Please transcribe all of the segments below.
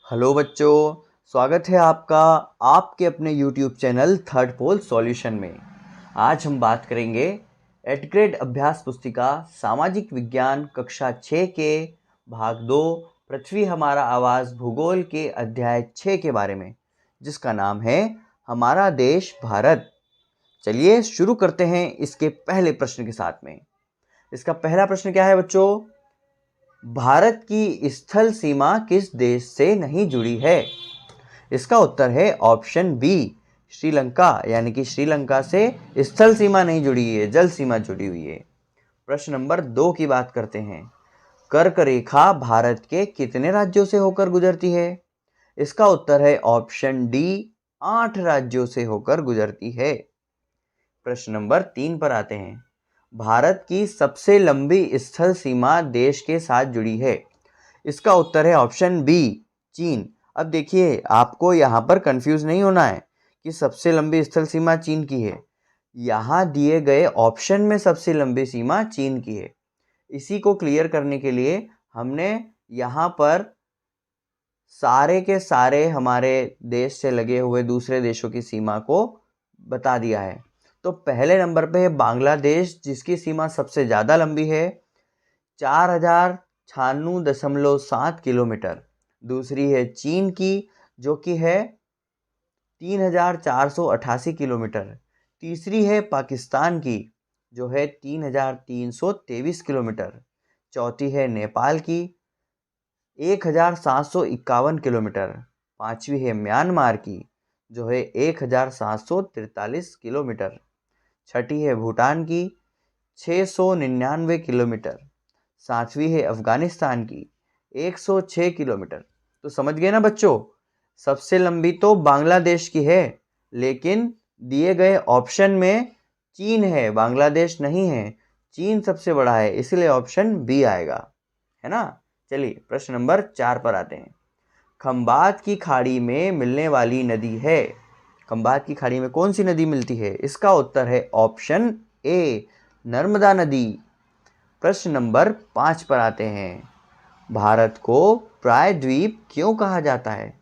Hello बच्चों, स्वागत है आपका आपके अपने YouTube चैनल थर्ड पोल सॉल्यूशन में। आज हम बात करेंगे एट ग्रेड अभ्यास पुस्तिका सामाजिक विज्ञान कक्षा 6 के भाग 2 पृथ्वी हमारा आवाज़ भूगोल के अध्याय 6 के बारे में, जिसका नाम है हमारा देश भारत। चलिए शुरू करते हैं इसके पहले प्रश्न के साथ में। इसका पहला प्रश्न क्या है बच्चों? भारत की स्थल सीमा किस देश से नहीं जुड़ी है? इसका उत्तर है ऑप्शन बी, श्रीलंका। यानी कि श्रीलंका से स्थल सीमा नहीं जुड़ी है, जल सीमा जुड़ी हुई है। प्रश्न नंबर 2 की बात करते हैं। कर्क रेखा भारत के कितने राज्यों से होकर गुजरती है? इसका उत्तर है ऑप्शन डी, 8 राज्यों से होकर गुजरती है। प्रश्न नंबर 3 पर आते हैं। भारत की सबसे लंबी स्थल सीमा देश के साथ जुड़ी है। इसका उत्तर है ऑप्शन बी, चीन। अब देखिए, आपको यहाँ पर कंफ्यूज नहीं होना है कि सबसे लंबी स्थल सीमा चीन की है। यहाँ दिए गए ऑप्शन में सबसे लंबी सीमा चीन की है। इसी को क्लियर करने के लिए हमने यहाँ पर सारे के सारे हमारे देश से लगे हुए दूसरे देशों की सीमा को बता दिया है। तो पहले नंबर पे है बांग्लादेश, जिसकी सीमा सबसे ज़्यादा लंबी है, 4096.7 किलोमीटर। दूसरी है चीन की, जो कि है 3488 किलोमीटर। तीसरी है पाकिस्तान की, जो है 3323 किलोमीटर। चौथी है नेपाल की, 1751 किलोमीटर। पाँचवीं है म्यांमार की, जो है 1743 किलोमीटर। छठी है भूटान की, 699 किलोमीटर। सातवीं है अफगानिस्तान की, 106 किलोमीटर। तो समझ गए ना बच्चों, सबसे लंबी तो बांग्लादेश की है, लेकिन दिए गए ऑप्शन में चीन है, बांग्लादेश नहीं है। चीन सबसे बड़ा है, इसलिए ऑप्शन बी आएगा, है ना। चलिए प्रश्न नंबर 4 पर आते हैं। खंबात की खाड़ी में मिलने वाली नदी है। खंबात की खाड़ी में कौन सी नदी मिलती है? इसका उत्तर है ऑप्शन ए, नर्मदा नदी। प्रश्न नंबर 5 पर आते हैं। भारत को प्रायद्वीप क्यों कहा जाता है?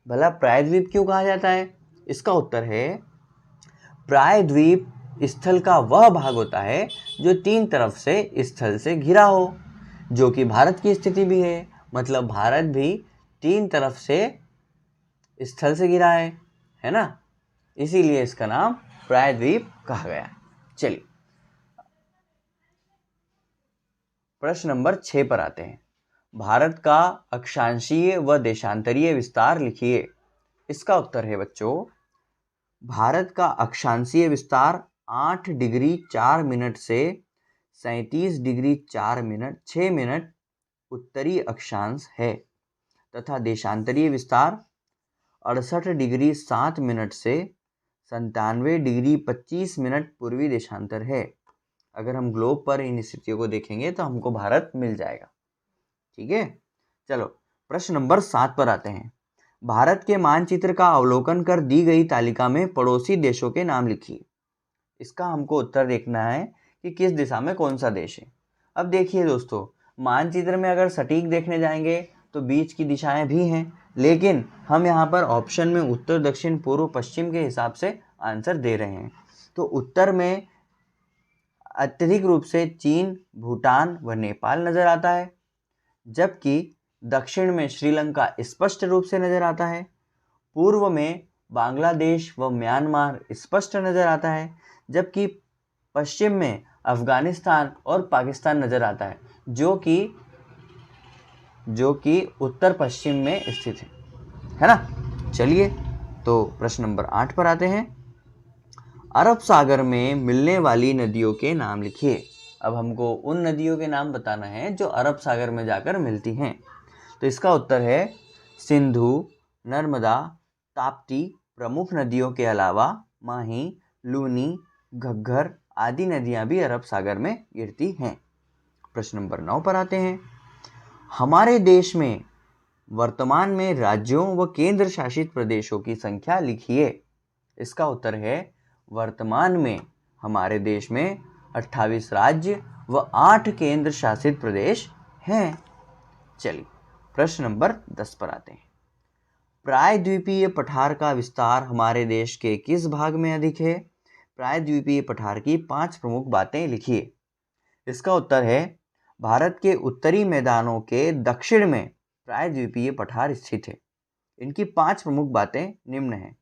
भला प्रायद्वीप क्यों कहा जाता है? इसका उत्तर है, प्रायद्वीप स्थल का वह भाग होता है जो 3 तरफ से स्थल से घिरा हो, जो कि भारत की स्थिति भी है। मतलब भारत भी 3 तरफ से स्थल से घिरा है ना। इसीलिए इसका नाम प्रायद्वीप कहा गया। चलिए प्रश्न नंबर 6 पर आते हैं। भारत का अक्षांशीय व देशांतरीय विस्तार लिखिए। इसका उत्तर है बच्चों, भारत का अक्षांशीय विस्तार 8 डिग्री 4 मिनट से 37 डिग्री 6 मिनट उत्तरी अक्षांश है, तथा देशांतरीय विस्तार 68 डिग्री 7 मिनट से 97 डिग्री 25 मिनट पूर्वी देशांतर है। अगर हम ग्लोब पर इन स्थितियों को देखेंगे तो हमको भारत मिल जाएगा। ठीक है, चलो प्रश्न नंबर 7 पर आते हैं। भारत के मानचित्र का अवलोकन कर दी गई तालिका में पड़ोसी देशों के नाम लिखिए। इसका हमको उत्तर देखना है कि किस दिशा में कौन सा देश है। अब देखिए दोस्तों, मानचित्र में अगर सटीक देखने जाएंगे तो बीच की दिशाएं भी हैं, लेकिन हम यहाँ पर ऑप्शन में उत्तर दक्षिण पूर्व पश्चिम के हिसाब से आंसर दे रहे हैं। तो उत्तर में अत्यधिक रूप से चीन, भूटान व नेपाल नज़र आता है, जबकि दक्षिण में श्रीलंका स्पष्ट रूप से नज़र आता है। पूर्व में बांग्लादेश व म्यांमार स्पष्ट नज़र आता है, जबकि पश्चिम में अफगानिस्तान और पाकिस्तान नज़र आता है, जो कि उत्तर पश्चिम में स्थित है ना। चलिए तो प्रश्न नंबर 8 पर आते हैं। अरब सागर में मिलने वाली नदियों के नाम लिखिए। अब हमको उन नदियों के नाम बताना है जो अरब सागर में जाकर मिलती हैं। तो इसका उत्तर है सिंधु, नर्मदा, ताप्ती प्रमुख नदियों के अलावा माही, लूनी, घग्गर आदि नदियां भी अरब सागर में गिरती हैं। प्रश्न नंबर 9 पर आते हैं। हमारे देश में वर्तमान में राज्यों व केंद्र शासित प्रदेशों की संख्या लिखिए। इसका उत्तर है, वर्तमान में हमारे देश में 28 राज्य व 8 केंद्र शासित प्रदेश हैं। चलिए प्रश्न नंबर 10 पर आते हैं। प्रायद्वीपीय पठार का विस्तार हमारे देश के किस भाग में अधिक है? प्रायद्वीपीय पठार की 5 प्रमुख बातें लिखिए। इसका उत्तर है भारत के उत्तरी मैदानों के दक्षिण में प्रायद्वीपीय पठार स्थित है। इनकी 5 प्रमुख बातें निम्न हैं।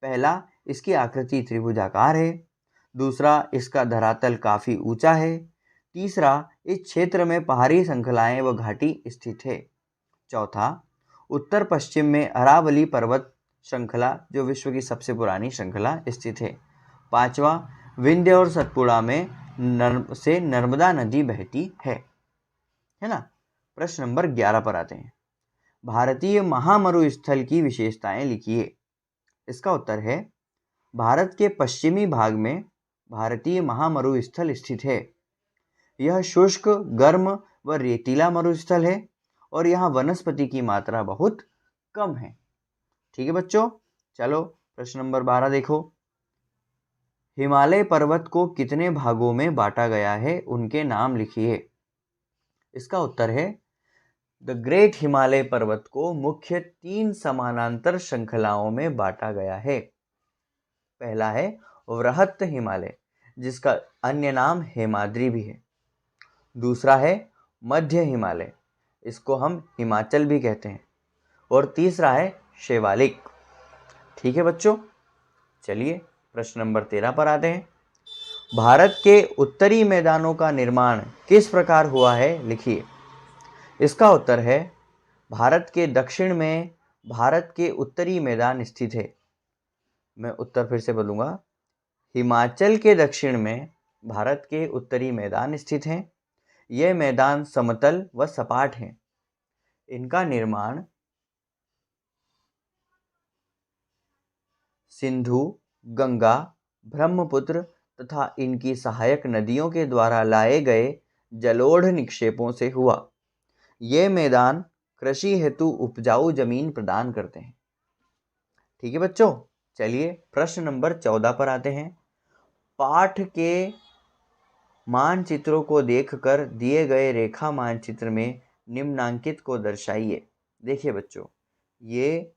पहला, इसकी आकृति त्रिभुजाकार है। दूसरा, इसका धरातल काफ़ी ऊंचा है। तीसरा, इस क्षेत्र में पहाड़ी श्रृंखलाएं व घाटी स्थित है। चौथा, उत्तर पश्चिम में अरावली पर्वत श्रृंखला जो विश्व की सबसे पुरानी श्रृंखला स्थित है। पांचवा, विंध्य और सतपुड़ा में नर्मदा नदी बहती है ना। प्रश्न नंबर 11 पर आते हैं। भारतीय महामरुस्थल की विशेषताएं लिखिए। इसका उत्तर है भारत के पश्चिमी भाग में भारतीय महामरुस्थल स्थित है। यह शुष्क, गर्म व रेतीला मरुस्थल है और यहाँ वनस्पति की मात्रा बहुत कम है। ठीक है बच्चों, चलो प्रश्न नंबर 12 देखो। हिमालय पर्वत को कितने भागों में बांटा गया है, उनके नाम लिखिए। इसका उत्तर है द ग्रेट हिमालय पर्वत को मुख्य 3 समानांतर श्रृंखलाओं में बांटा गया है। पहला है वृहत हिमालय, जिसका अन्य नाम हेमाद्री भी है। दूसरा है मध्य हिमालय, इसको हम हिमाचल भी कहते हैं। और तीसरा है शिवालिक। ठीक है बच्चों, चलिए प्रश्न नंबर 13 पर आते हैं। भारत के उत्तरी मैदानों का निर्माण किस प्रकार हुआ है, लिखिए। इसका उत्तर है भारत के दक्षिण में भारत के उत्तरी मैदान स्थित है। मैं उत्तर फिर से बोलूँगा। हिमाचल के दक्षिण में भारत के उत्तरी मैदान स्थित हैं। यह मैदान समतल व सपाट हैं। इनका निर्माण सिंधु, गंगा, ब्रह्मपुत्र तथा इनकी सहायक नदियों के द्वारा लाए गए जलोढ़ निक्षेपों से हुआ। ये मैदान कृषि हेतु उपजाऊ जमीन प्रदान करते हैं। ठीक है बच्चों, चलिए प्रश्न नंबर 14 पर आते हैं। पाठ के मानचित्रों को देखकर दिए गए रेखा मानचित्र में निम्नांकित को दर्शाइए। देखिए बच्चों, ये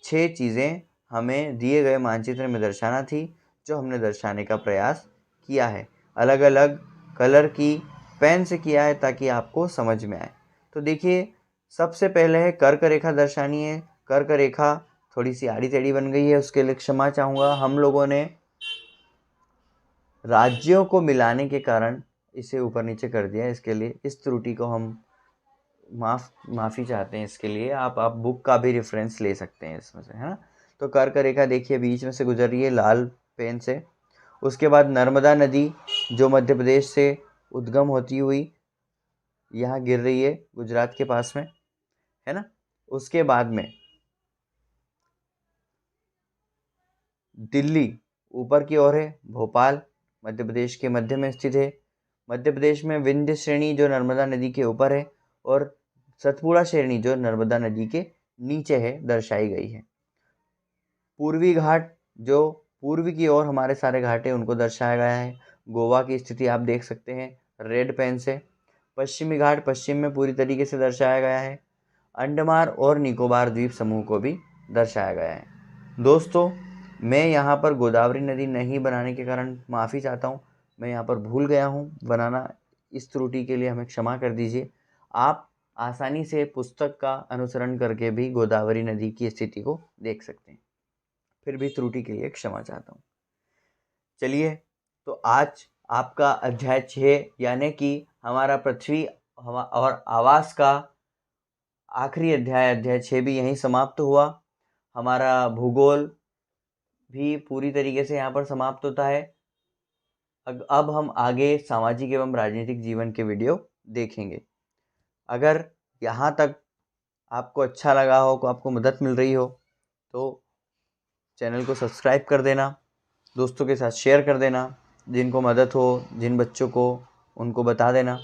6 चीज़ें हमें दिए गए मानचित्र में दर्शाना थी, जो हमने दर्शाने का प्रयास किया है। अलग अलग कलर की पेन से किया है ताकि आपको समझ में आए। तो देखिए, सबसे पहले है कर्क रेखा दर्शानी है। कर्क रेखा थोड़ी सी आड़ी टेढ़ी बन गई है, उसके लिए क्षमा चाहूँगा। हम लोगों ने राज्यों को मिलाने के कारण इसे ऊपर नीचे कर दिया। इसके लिए इस त्रुटि को हम माफ़ी चाहते हैं। इसके लिए आप बुक का भी रेफरेंस ले सकते हैं इसमें से, है ना। तो कर्क रेखा देखिए बीच में से गुजर रही है लाल पेन से। उसके बाद नर्मदा नदी जो मध्य प्रदेश से उद्गम होती हुई यहाँ गिर रही है गुजरात के पास में, है ना। उसके बाद में दिल्ली ऊपर की ओर है। भोपाल मध्य प्रदेश के मध्य में स्थित है। मध्य प्रदेश में विंध्य श्रेणी जो नर्मदा नदी के ऊपर है और सतपुड़ा श्रेणी जो नर्मदा नदी के नीचे है दर्शाई गई है। पूर्वी घाट जो पूर्वी की ओर हमारे सारे घाट है उनको दर्शाया गया है। गोवा की स्थिति आप देख सकते हैं रेड पेन से। पश्चिमी घाट पश्चिम में पूरी तरीके से दर्शाया गया है। अंडमान और निकोबार द्वीप समूह को भी दर्शाया गया है। दोस्तों, मैं यहाँ पर गोदावरी नदी नहीं बनाने के कारण माफ़ी चाहता हूँ। मैं यहाँ पर भूल गया हूँ बनाना। इस त्रुटि के लिए हमें क्षमा कर दीजिए। आप आसानी से पुस्तक का अनुसरण करके भी गोदावरी नदी की स्थिति को देख सकते हैं। फिर भी त्रुटि के लिए क्षमा चाहता हूँ। चलिए, तो आज आपका अध्याय 6 यानी कि हमारा पृथ्वी और आवास का आखिरी अध्याय 6 भी यहीं समाप्त हुआ। हमारा भूगोल भी पूरी तरीके से यहाँ पर समाप्त होता है। अब हम आगे सामाजिक एवं राजनीतिक जीवन के वीडियो देखेंगे। अगर यहाँ तक आपको अच्छा लगा हो, को आपको मदद मिल रही हो, तो चैनल को सब्सक्राइब कर देना, दोस्तों के साथ शेयर कर देना, जिनको मदद हो, जिन बच्चों को, उनको बता देना।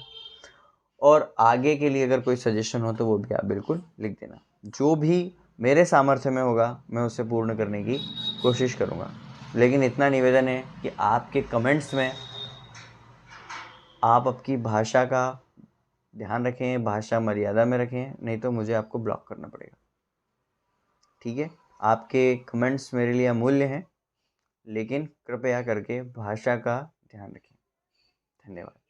और आगे के लिए अगर कोई सजेशन हो तो वो भी आप बिल्कुल लिख देना। जो भी मेरे सामर्थ्य में होगा मैं उसे पूर्ण करने की कोशिश करूँगा। लेकिन इतना निवेदन है कि आपके कमेंट्स में आप आपकी भाषा का ध्यान रखें, भाषा मर्यादा में रखें, नहीं तो मुझे आपको ब्लॉक करना पड़ेगा। ठीक है, आपके कमेंट्स मेरे लिए अमूल्य हैं, लेकिन कृपया करके भाषा का ध्यान रखें। धन्यवाद।